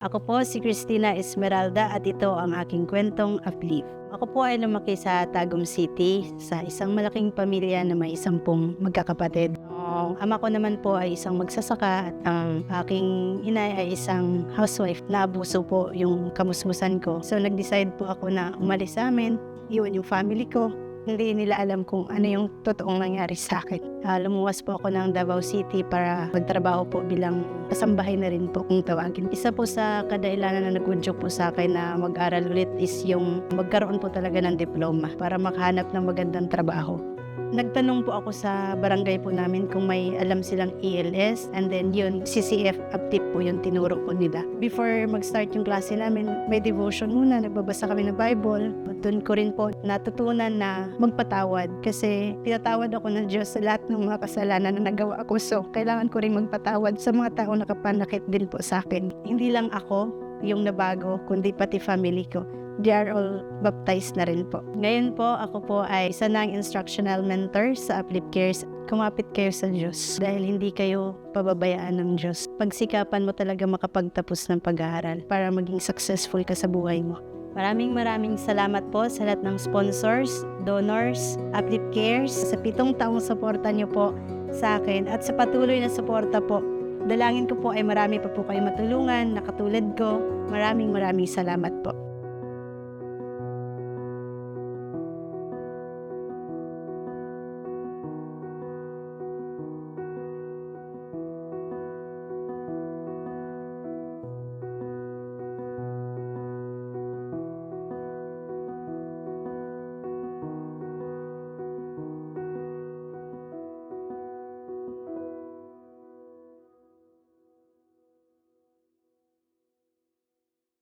Ako po si Christina Esmeralda at ito ang aking kwentong Uplift. Ako po ay lumaki sa Tagum City sa isang malaking pamilya na may 10 magkakapatid. Ang ama ko naman po ay isang magsasaka at ang aking inay ay isang housewife. Naabuso po yung kamusmusan ko. So nag-decide po ako na umalis sa amin, iwan yung family ko. Hindi nila alam kung ano yung totoong nangyari sa akin. Lumuwas po ako ng Davao City para magtrabaho po bilang kasambahay na rin po kung tawagin. Isa po sa kadailanan na nag-udyok po sa akin na mag-aral ulit is yung magkaroon po talaga ng diploma para makahanap ng magandang trabaho. Nagtanong po ako sa barangay po namin kung may alam silang ELS and then yun, CCF Uptip po yung tinuro po nila. Before mag-start yung klase namin, may devotion muna, nagbabasa kami ng Bible. Doon ko rin po natutunan na magpatawad kasi pinatawad ako ng Diyos sa lahat ng mga kasalanan na nagawa ko. So, kailangan ko rin magpatawad sa mga tao na kapanakit din po sa akin. Hindi lang ako yung nabago, kundi pati family ko. They are all baptized na rin po. Ngayon po, ako po ay isa ng instructional mentor sa Uplift Cares. Kumapit kayo sa Diyos dahil hindi kayo pababayaan ng Diyos. Pagsikapan mo talaga makapagtapos ng pag-aaral para maging successful ka sa buhay mo. Maraming salamat po sa lahat ng sponsors, donors, Uplift Cares, sa 7 taong suporta niyo po sa akin at sa patuloy na suporta po. Dalangin ko po ay marami pa po kayo matulungan na katulad ko. Maraming salamat po.